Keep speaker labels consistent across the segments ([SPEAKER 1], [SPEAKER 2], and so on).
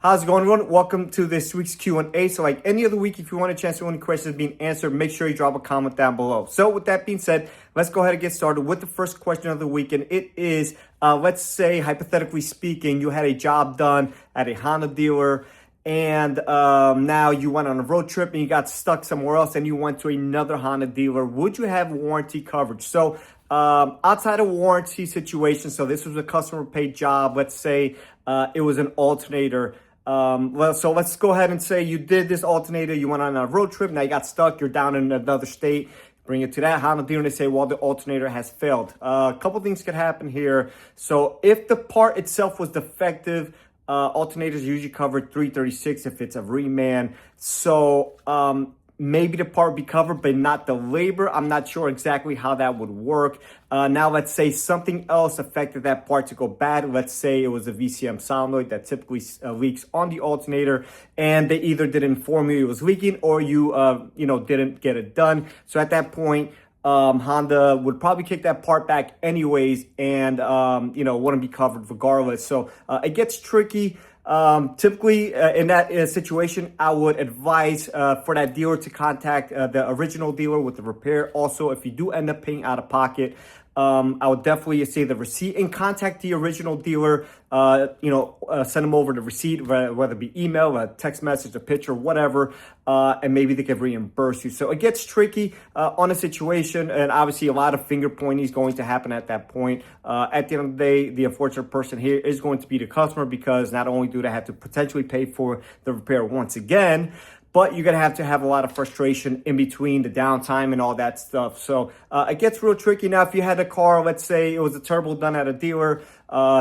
[SPEAKER 1] How's it going, everyone? Welcome to this week's Q&A. So like any other week, if you want a chance to any questions being answered, make sure you drop a comment down below. So with that being said, let's go ahead and get started with the first question of the week. And it is, let's say, hypothetically speaking, you had a job done at a Honda dealer and now you went on a road trip and you got stuck somewhere else and you went to another Honda dealer. Would you have warranty coverage? So outside of warranty situation, so this was a customer paid job. Let's say it was an alternator. So let's go ahead and say you did this alternator, you went on a road trip, now you got stuck, you're down in another state, bring it to that Honda dealer and they say, well, the alternator has failed. A couple things could happen here. So if the part itself was defective, alternators usually cover $336 if it's a reman. So maybe the part would be covered, but not the labor. I'm not sure exactly how that would work. Now, let's say something else affected that part to go bad. Let's say it was a VCM solenoid that typically leaks on the alternator, and they either didn't inform you it was leaking or you, didn't get it done. So at that point, Honda would probably kick that part back anyways and, wouldn't be covered regardless. So it gets tricky. Typically in that situation, I would advise for that dealer to contact the original dealer with the repair. Also, if you do end up paying out of pocket, I would definitely say the receipt and contact the original dealer. Send them over the receipt, whether it be email, a text message, a picture, whatever, and maybe they can reimburse you. So it gets tricky on a situation, and obviously a lot of finger pointing is going to happen at that point. At the end of the day, the unfortunate person here is going to be the customer, because not only do they have to potentially pay for the repair once again, but you're going to have a lot of frustration in between the downtime and all that stuff. So it gets real tricky. Now, if you had a car, let's say it was a turbo done at a dealer,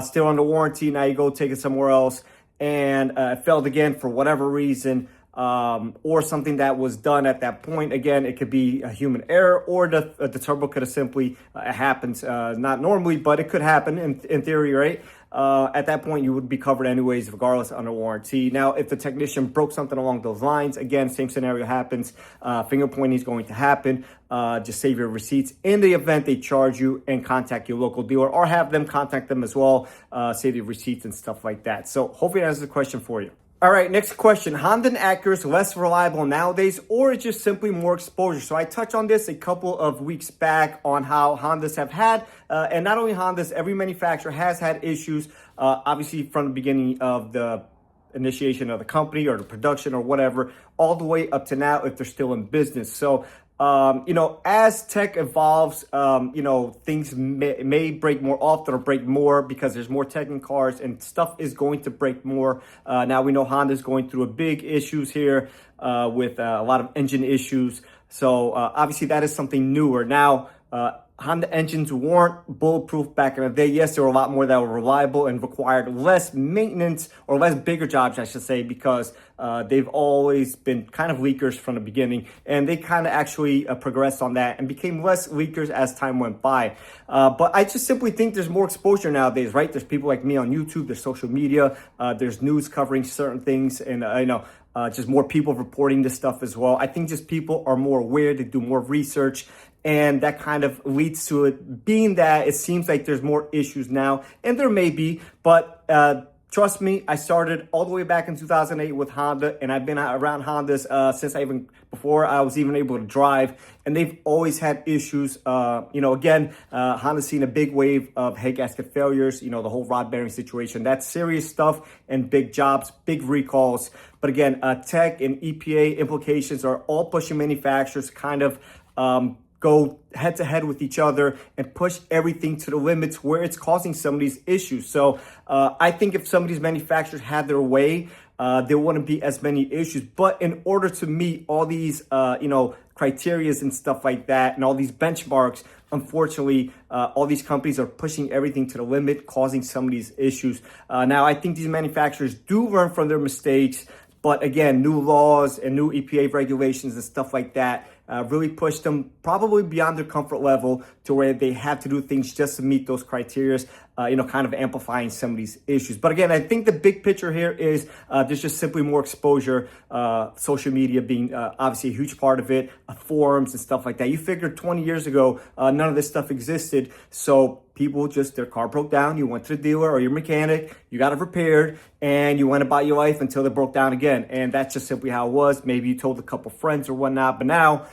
[SPEAKER 1] still under warranty, now you go take it somewhere else, and it failed again for whatever reason, or something that was done at that point. Again, it could be a human error, or the turbo could have simply, it happens, not normally, but it could happen in theory, right? At that point, you would be covered anyways, regardless under warranty. Now, if the technician broke something along those lines, again, same scenario happens. Finger pointing is going to happen. Just save your receipts in the event they charge you, and contact your local dealer, or have them contact them as well. Save your receipts and stuff like that. So hopefully that answers the question for you. All right, next question. Honda and Acura is less reliable nowadays, or it's just simply more exposure? So I touched on this a couple of weeks back on how Hondas have had, and not only Hondas, every manufacturer has had issues, obviously from the beginning of the initiation of the company or the production or whatever, all the way up to now if they're still in business. So as tech evolves, things may break more often or break more because there's more tech in cars, and stuff is going to break more. Now we know Honda's going through a big issues here with a lot of engine issues. So obviously that is something newer. Now, Honda engines weren't bulletproof back in the day. Yes, there were a lot more that were reliable and required less maintenance, or less bigger jobs, I should say, because they've always been kind of leakers from the beginning, and they kind of actually progressed on that and became less leakers as time went by. But I just simply think there's more exposure nowadays, right? There's people like me on YouTube, there's social media, there's news covering certain things, and just more people reporting this stuff as well. I think just people are more aware, they do more research, and that kind of leads to it being that it seems like there's more issues now, and there may be, but trust me, I started all the way back in 2008 with Honda, and I've been around Hondas since before I was even able to drive, and they've always had issues. Honda's seen a big wave of head gasket failures, the whole rod bearing situation. That's serious stuff and big jobs, big recalls. But again, tech and EPA implications are all pushing manufacturers kind of go head to head with each other and push everything to the limits where it's causing some of these issues. So I think if some of these manufacturers had their way, there wouldn't be as many issues. But in order to meet all these, criterias and stuff like that, and all these benchmarks, unfortunately, all these companies are pushing everything to the limit, causing some of these issues. Now, I think these manufacturers do learn from their mistakes. But again, new laws and new EPA regulations and stuff like that really push them probably beyond their comfort level to where they have to do things just to meet those criteria. kind of amplifying some of these issues. But again, I think the big picture here is there's just simply more exposure, social media being obviously a huge part of it, forums and stuff like that. You figured 20 years ago, none of this stuff existed. So people just, their car broke down, you went to the dealer or your mechanic, you got it repaired, and you went about your life until it broke down again. And that's just simply how it was. Maybe you told a couple friends or whatnot, but now,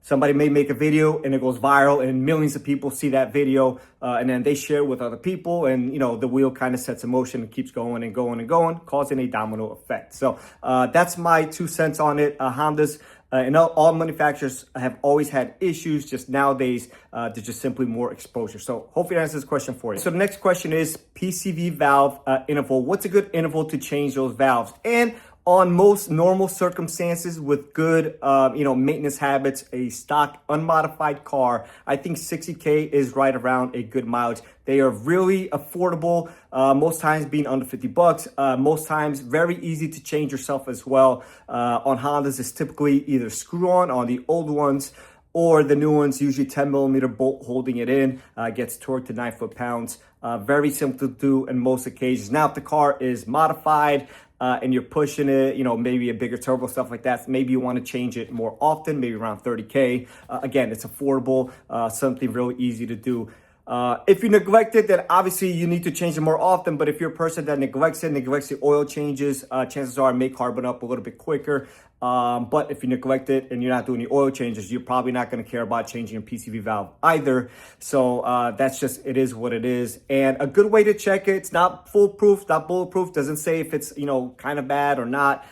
[SPEAKER 1] somebody may make a video and it goes viral and millions of people see that video and then they share it with other people, and the wheel kind of sets in motion and keeps going and going and going, causing a domino effect. So that's my 2 cents on it. Honda's and all manufacturers have always had issues. Just nowadays, there's just simply more exposure. So hopefully that answers this question for you. So the next question is PCV valve interval. What's a good interval to change those valves? And on most normal circumstances with good, maintenance habits, a stock unmodified car, I think 60K is right around a good mileage. They are really affordable, most times being under 50 bucks, most times very easy to change yourself as well. On Hondas, it's typically either screw on the old ones, or the new ones, usually 10 millimeter bolt holding it in, gets torqued to 9 foot-pounds. Very simple to do in most occasions. Now, if the car is modified, and you're pushing it, maybe a bigger turbo, stuff like that, maybe you want to change it more often, maybe around 30K. Again, it's affordable, something really easy to do. If you neglect it, then obviously you need to change it more often. But if you're a person that neglects the oil changes, chances are it may carbon up a little bit quicker. But if you neglect it and you're not doing the oil changes, you're probably not going to care about changing your PCV valve either. So that's just, it is what it is. And a good way to check it, it's not foolproof, not bulletproof, doesn't say if it's, kind of bad or not.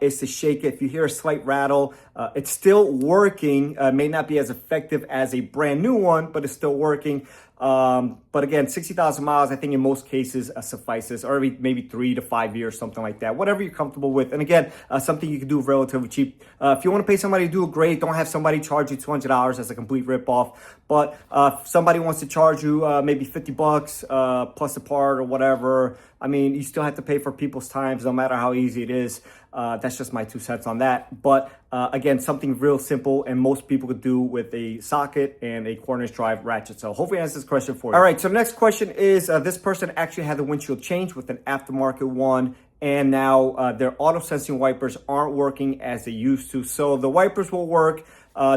[SPEAKER 1] Is to shake it. If you hear a slight rattle, it's still working. May not be as effective as a brand new one, but it's still working. But again, 60,000 miles, I think in most cases suffices, or maybe 3 to 5 years, something like that, whatever you're comfortable with. And again, something you can do relatively cheap. If you want to pay somebody to do it, great. Don't have somebody charge you $200 as a complete ripoff. But if somebody wants to charge you maybe 50 bucks plus a part or whatever, I mean, you still have to pay for people's times, no matter how easy it is. That's just my 2 cents on that. But again, something real simple and most people could do with a socket and a corners drive ratchet. So hopefully I answered this question for you. All right, so the next question is, this person actually had the windshield changed with an aftermarket one, and now their auto sensing wipers aren't working as they used to. So the wipers will work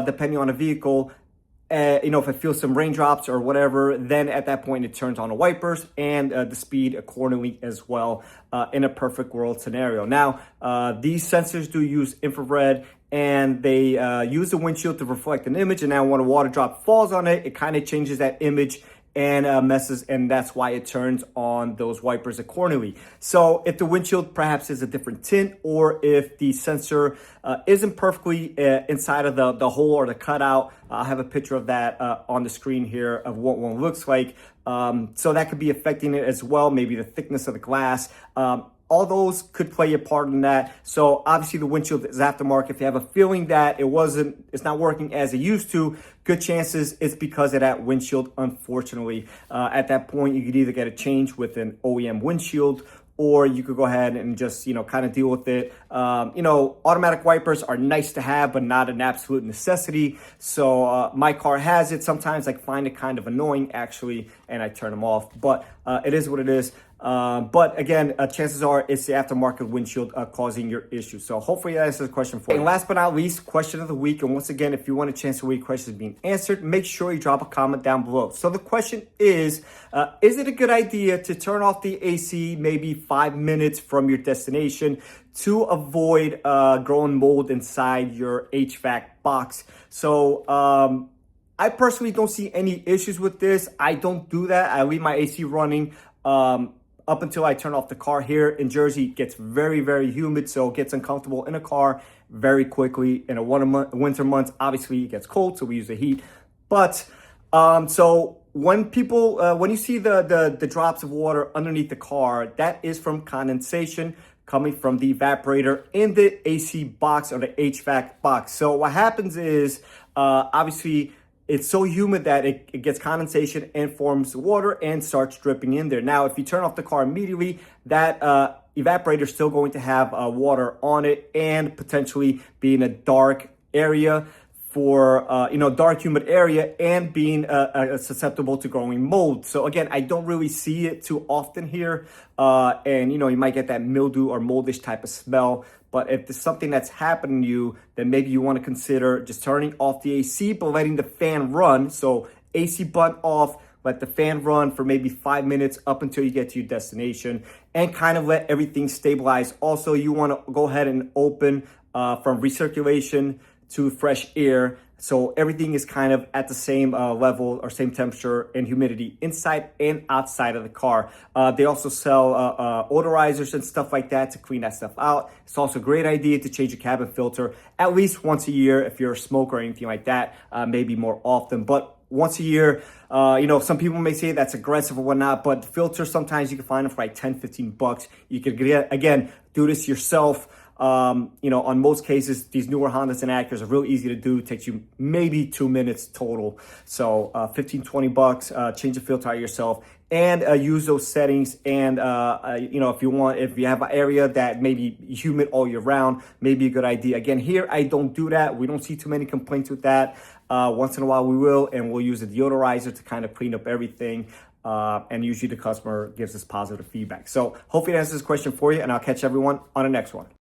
[SPEAKER 1] depending on the vehicle. If it feels some raindrops or whatever, then at that point it turns on the wipers and the speed accordingly as well in a perfect world scenario. Now, these sensors do use infrared, and they use the windshield to reflect an image. And now when a water drop falls on it, it kind of changes that image and messes, and that's why it turns on those wipers accordingly. So if the windshield perhaps is a different tint, or if the sensor isn't perfectly inside of the hole or the cutout, I'll have a picture of that on the screen here of what one looks like. So that could be affecting it as well, maybe the thickness of the glass. All those could play a part in that. So obviously the windshield is aftermarket. If you have a feeling that it's not working as it used to, good chances it's because of that windshield, unfortunately. At that point, you could either get a change with an OEM windshield, or you could go ahead and just, kind of deal with it. Automatic wipers are nice to have, but not an absolute necessity. So my car has it. Sometimes I find it kind of annoying, actually, and I turn them off. But it is what it is. But again, chances are it's the aftermarket windshield causing your issue. So hopefully that answers the question for you. And last but not least, question of the week. And once again, if you want a chance to read questions being answered, make sure you drop a comment down below. So the question is it a good idea to turn off the AC maybe 5 minutes from your destination to avoid growing mold inside your HVAC box? So I personally don't see any issues with this. I don't do that. I leave my AC running up until I turn off the car. Here in Jersey, it gets very, very humid, so it gets uncomfortable in a car very quickly. In a winter months, obviously it gets cold, so we use the heat. But so when you see the drops of water underneath the car, that is from condensation coming from the evaporator in the AC box or the HVAC box. So what happens is, obviously, it's so humid that it gets condensation and forms water and starts dripping in there. Now, if you turn off the car immediately, that evaporator is still going to have water on it and potentially be in a dark area for dark humid area and being susceptible to growing mold. So again, I don't really see it too often here, and you might get that mildew or moldish type of smell. But if there's something that's happening to you, then maybe you want to consider just turning off the AC but letting the fan run. So AC button off, let the fan run for maybe 5 minutes up until you get to your destination, and kind of let everything stabilize. Also, you want to go ahead and open from recirculation to fresh air, so everything is kind of at the same level or same temperature and humidity inside and outside of the car. They also sell odorizers and stuff like that to clean that stuff out. It's also a great idea to change your cabin filter at least once a year if you're a smoker or anything like that, maybe more often, but once a year. Some people may say that's aggressive or whatnot, but filters, sometimes you can find them for like $10-15. You could again do this yourself. On most cases, these newer Hondas and Acuras are real easy to do. It takes you maybe 2 minutes total. So $15-20, change the filter out yourself and use those settings. And if you have an area that may be humid all year round, maybe a good idea. Again, here I don't do that. We don't see too many complaints with that. Once in a while we will, and we'll use a deodorizer to kind of clean up everything. And usually the customer gives us positive feedback. So hopefully that answers this question for you, and I'll catch everyone on the next one.